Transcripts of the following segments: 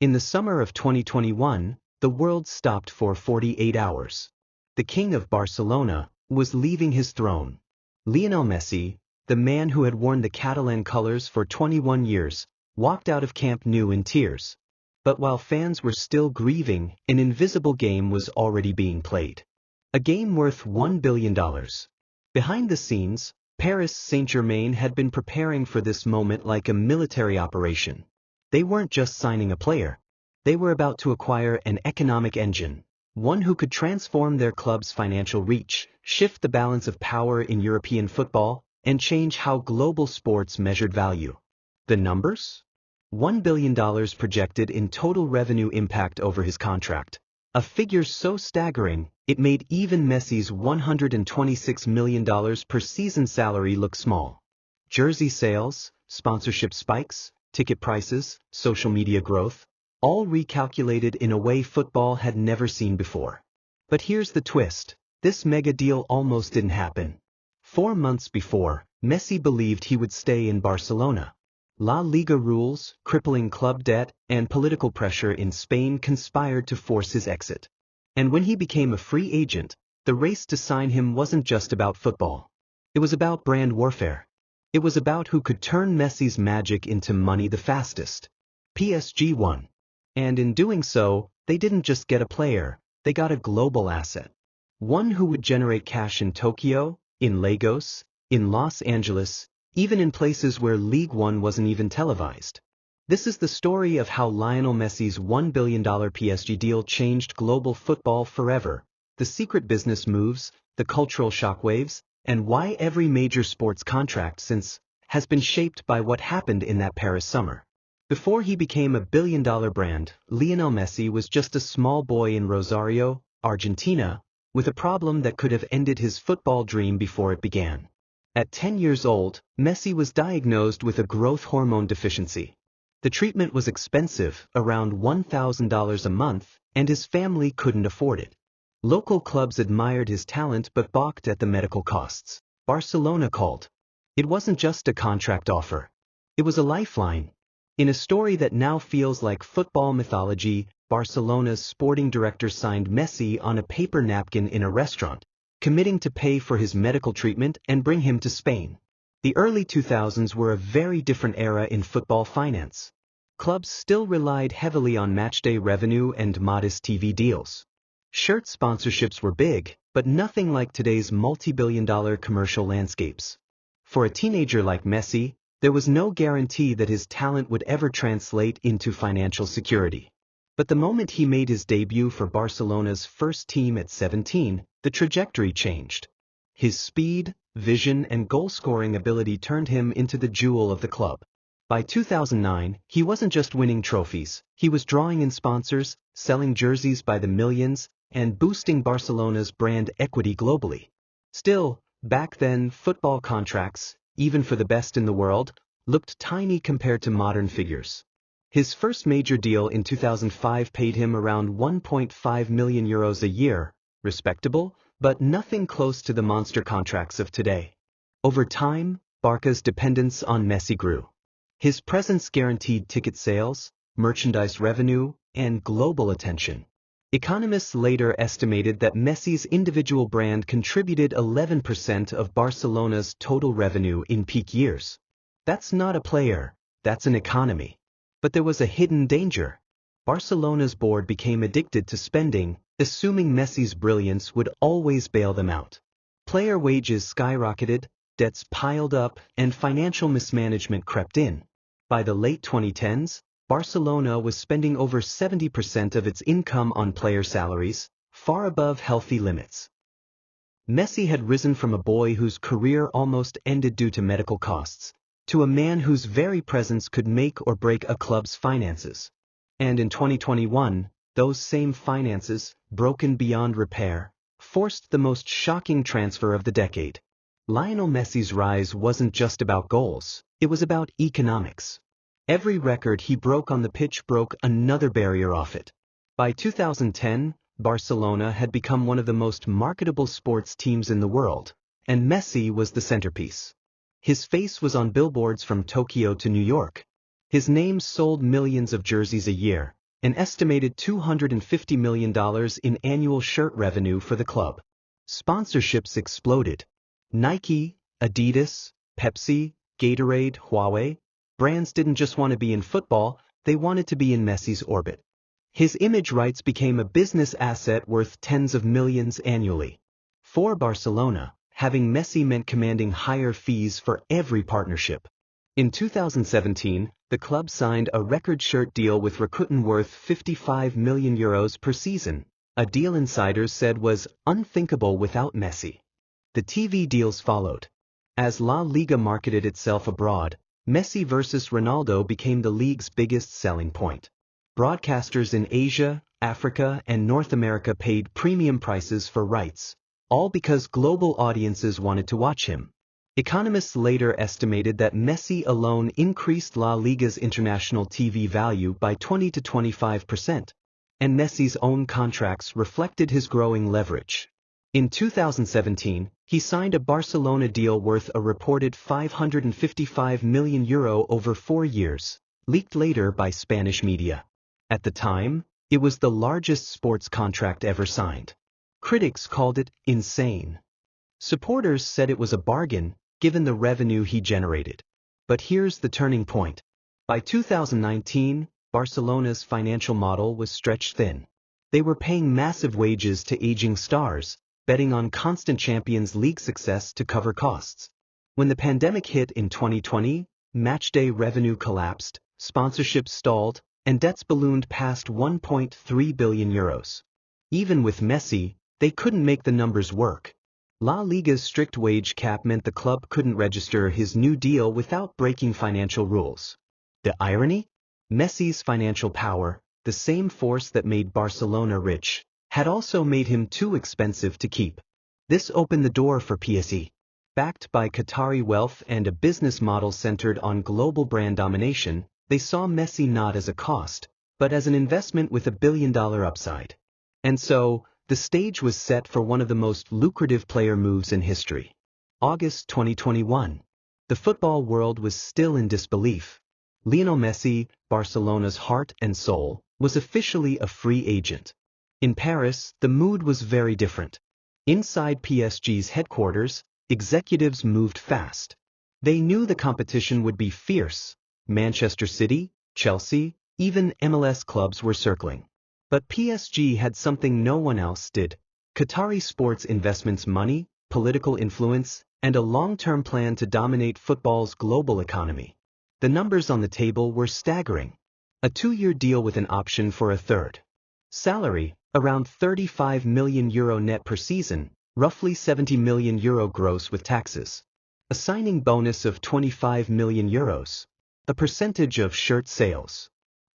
In the summer of 2021, the world stopped for 48 hours. The king of Barcelona was leaving his throne. Lionel Messi, the man who had worn the Catalan colors for 21 years, walked out of Camp Nou in tears. But while fans were still grieving, an invisible game was already being played. A game worth $1 billion. Behind the scenes, Paris Saint-Germain had been preparing for this moment like a military operation. They weren't just signing a player. They were about to acquire an economic engine, one who could transform their club's financial reach, shift the balance of power in European football, and change how global sports measured value. The numbers? $1 billion projected in total revenue impact over his contract. A figure so staggering, it made even Messi's $126 million per season salary look small. Jersey sales, sponsorship spikes, ticket prices, social media growth, all recalculated in a way football had never seen before. But here's the twist. This mega deal almost didn't happen. 4 months before, Messi believed he would stay in Barcelona. La Liga rules, crippling club debt, and political pressure in Spain conspired to force his exit. And when he became a free agent, the race to sign him wasn't just about football. It was about brand warfare. It was about who could turn Messi's magic into money the fastest. PSG won. And in doing so, they didn't just get a player, they got a global asset. One who would generate cash in Tokyo, in Lagos, in Los Angeles, even in places where League One wasn't even televised. This is the story of how Lionel Messi's $1 billion PSG deal changed global football forever, the secret business moves, the cultural shockwaves, and why every major sports contract since has been shaped by what happened in that Paris summer. Before he became a billion-dollar brand, Lionel Messi was just a small boy in Rosario, Argentina, with a problem that could have ended his football dream before it began. At 10 years old, Messi was diagnosed with a growth hormone deficiency. The treatment was expensive, around $1,000 a month, and his family couldn't afford it. Local clubs admired his talent but balked at the medical costs. Barcelona called. It wasn't just a contract offer. It was a lifeline. In a story that now feels like football mythology, Barcelona's sporting director signed Messi on a paper napkin in a restaurant, committing to pay for his medical treatment and bring him to Spain. The early 2000s were a very different era in football finance. Clubs still relied heavily on matchday revenue and modest TV deals. Shirt sponsorships were big, but nothing like today's multi-billion-dollar commercial landscapes. For a teenager like Messi, there was no guarantee that his talent would ever translate into financial security. But the moment he made his debut for Barcelona's first team at 17, the trajectory changed. His speed, vision, and goal-scoring ability turned him into the jewel of the club. By 2009, he wasn't just winning trophies, he was drawing in sponsors, selling jerseys by the millions, and boosting Barcelona's brand equity globally. Still, back then, football contracts, even for the best in the world, looked tiny compared to modern figures. His first major deal in 2005 paid him around €1.5 million a year, respectable, but nothing close to the monster contracts of today. Over time, Barca's dependence on Messi grew. His presence guaranteed ticket sales, merchandise revenue, and global attention. Economists later estimated that Messi's individual brand contributed 11% of Barcelona's total revenue in peak years. That's not a player, that's an economy. But there was a hidden danger. Barcelona's board became addicted to spending, assuming Messi's brilliance would always bail them out. Player wages skyrocketed, debts piled up, and financial mismanagement crept in. By the late 2010s, Barcelona was spending over 70% of its income on player salaries, far above healthy limits. Messi had risen from a boy whose career almost ended due to medical costs, to a man whose very presence could make or break a club's finances. And in 2021, those same finances, broken beyond repair, forced the most shocking transfer of the decade. Lionel Messi's rise wasn't just about goals, it was about economics. Every record he broke on the pitch broke another barrier off it. By 2010, Barcelona had become one of the most marketable sports teams in the world, and Messi was the centerpiece. His face was on billboards from Tokyo to New York. His name sold millions of jerseys a year, an estimated $250 million in annual shirt revenue for the club. Sponsorships exploded. Nike, Adidas, Pepsi, Gatorade, Huawei. Brands didn't just want to be in football, they wanted to be in Messi's orbit. His image rights became a business asset worth tens of millions annually. For Barcelona, having Messi meant commanding higher fees for every partnership. In 2017, the club signed a record shirt deal with Rakuten worth €55 million per season, a deal insiders said was unthinkable without Messi. The TV deals followed. As La Liga marketed itself abroad, Messi versus Ronaldo became the league's biggest selling point. Broadcasters in Asia, Africa, and North America paid premium prices for rights, all because global audiences wanted to watch him. Economists later estimated that Messi alone increased La Liga's international TV value by 20 to 25%, and Messi's own contracts reflected his growing leverage. In 2017, he signed a Barcelona deal worth a reported €555 million over 4 years, leaked later by Spanish media. At the time, it was the largest sports contract ever signed. Critics called it insane. Supporters said it was a bargain, given the revenue he generated. But here's the turning point. By 2019, Barcelona's financial model was stretched thin. They were paying massive wages to aging stars, betting on constant Champions League success to cover costs. When the pandemic hit in 2020, matchday revenue collapsed, sponsorships stalled, and debts ballooned past €1.3 billion. Even with Messi, they couldn't make the numbers work. La Liga's strict wage cap meant the club couldn't register his new deal without breaking financial rules. The irony? Messi's financial power, the same force that made Barcelona rich, had also made him too expensive to keep. This opened the door for PSG. Backed by Qatari wealth and a business model centered on global brand domination, they saw Messi not as a cost, but as an investment with $1 billion upside. And so, the stage was set for one of the most lucrative player moves in history. August 2021. The football world was still in disbelief. Lionel Messi, Barcelona's heart and soul, was officially a free agent. In Paris, the mood was very different. Inside PSG's headquarters, executives moved fast. They knew the competition would be fierce. Manchester City, Chelsea, even MLS clubs were circling. But PSG had something no one else did: Qatari sports investments money, political influence, and a long-term plan to dominate football's global economy. The numbers on the table were staggering. A 2-year deal with an option for a third. Salary, around €35 million net per season, roughly €70 million gross with taxes. A signing bonus of €25 million. A percentage of shirt sales.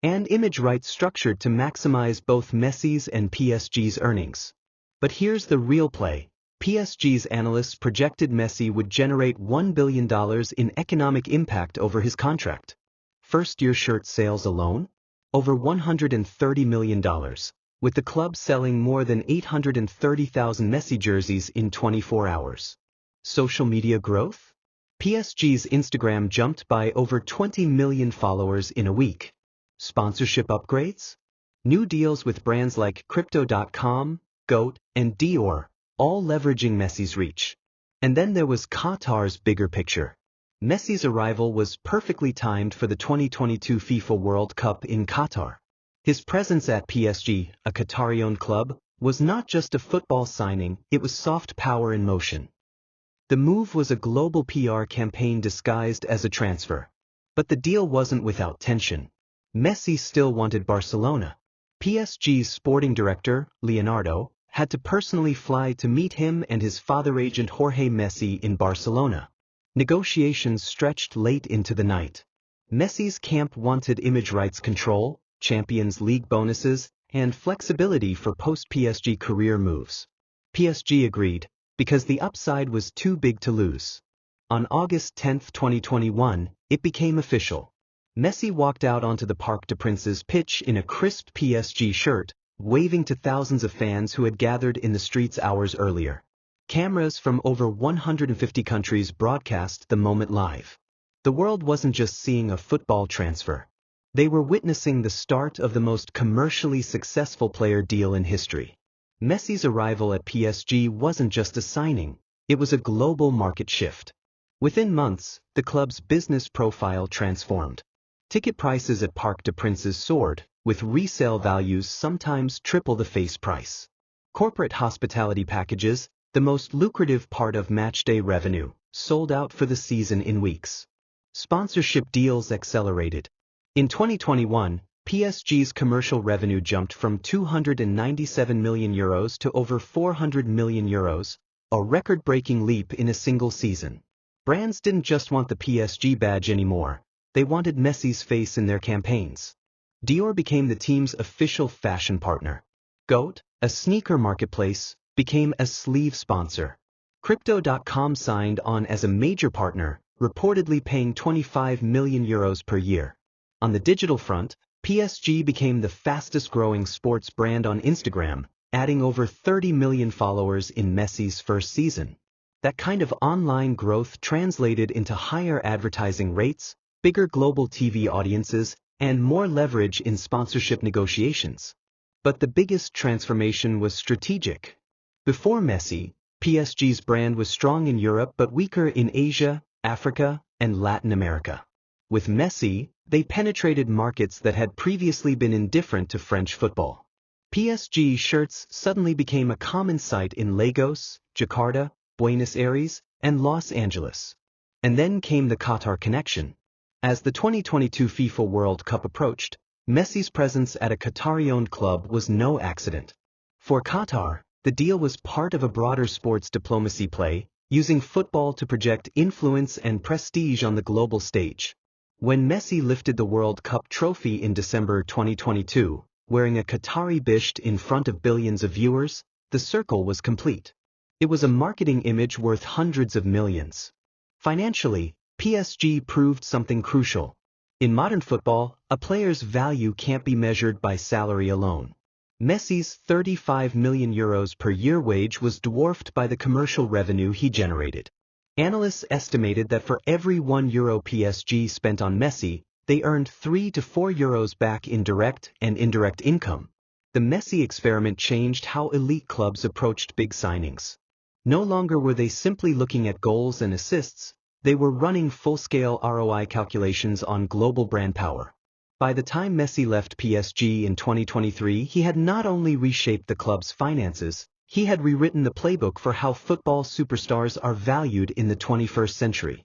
And image rights structured to maximize both Messi's and PSG's earnings. But here's the real play. PSG's analysts projected Messi would generate $1 billion in economic impact over his contract. First-year shirt sales alone? Over $130 million, with the club selling more than 830,000 Messi jerseys in 24 hours. Social media growth? PSG's Instagram jumped by over 20 million followers in a week. Sponsorship upgrades? New deals with brands like Crypto.com, GOAT, and Dior, all leveraging Messi's reach. And then there was Qatar's bigger picture. Messi's arrival was perfectly timed for the 2022 FIFA World Cup in Qatar. His presence at PSG, a Qatari-owned club, was not just a football signing, it was soft power in motion. The move was a global PR campaign disguised as a transfer. But the deal wasn't without tension. Messi still wanted Barcelona. PSG's sporting director, Lionel, had to personally fly to meet him and his father agent Jorge Messi in Barcelona. Negotiations stretched late into the night. Messi's camp wanted image rights control, Champions League bonuses, and flexibility for post-PSG career moves. PSG agreed, because the upside was too big to lose. On August 10, 2021, it became official. Messi walked out onto the Parc des Princes pitch in a crisp PSG shirt, waving to thousands of fans who had gathered in the streets hours earlier. Cameras from over 150 countries broadcast the moment live. The world wasn't just seeing a football transfer. They were witnessing the start of the most commercially successful player deal in history. Messi's arrival at PSG wasn't just a signing, it was a global market shift. Within months, the club's business profile transformed. Ticket prices at Parc des Princes soared, with resale values sometimes triple the face price. Corporate hospitality packages, the most lucrative part of matchday revenue, sold out for the season in weeks. Sponsorship deals accelerated. In 2021, PSG's commercial revenue jumped from €297 million to over €400 million, a record-breaking leap in a single season. Brands didn't just want the PSG badge anymore, they wanted Messi's face in their campaigns. Dior became the team's official fashion partner. GOAT, a sneaker marketplace, became a sleeve sponsor. Crypto.com signed on as a major partner, reportedly paying €25 million per year. On the digital front, PSG became the fastest-growing sports brand on Instagram, adding over 30 million followers in Messi's first season. That kind of online growth translated into higher advertising rates, bigger global TV audiences, and more leverage in sponsorship negotiations. But the biggest transformation was strategic. Before Messi, PSG's brand was strong in Europe but weaker in Asia, Africa, and Latin America. With Messi, they penetrated markets that had previously been indifferent to French football. PSG shirts suddenly became a common sight in Lagos, Jakarta, Buenos Aires, and Los Angeles. And then came the Qatar connection. As the 2022 FIFA World Cup approached, Messi's presence at a Qatari-owned club was no accident. For Qatar, the deal was part of a broader sports diplomacy play, using football to project influence and prestige on the global stage. When Messi lifted the World Cup trophy in December 2022, wearing a Qatari bisht in front of billions of viewers, the circle was complete. It was a marketing image worth hundreds of millions. Financially, PSG proved something crucial. In modern football, a player's value can't be measured by salary alone. Messi's €35 million per year wage was dwarfed by the commercial revenue he generated. Analysts estimated that for every €1 PSG spent on Messi, they earned €3 to €4 back in direct and indirect income. The Messi experiment changed how elite clubs approached big signings. No longer were they simply looking at goals and assists, they were running full-scale ROI calculations on global brand power. By the time Messi left PSG in 2023, he had not only reshaped the club's finances, he had rewritten the playbook for how football superstars are valued in the 21st century.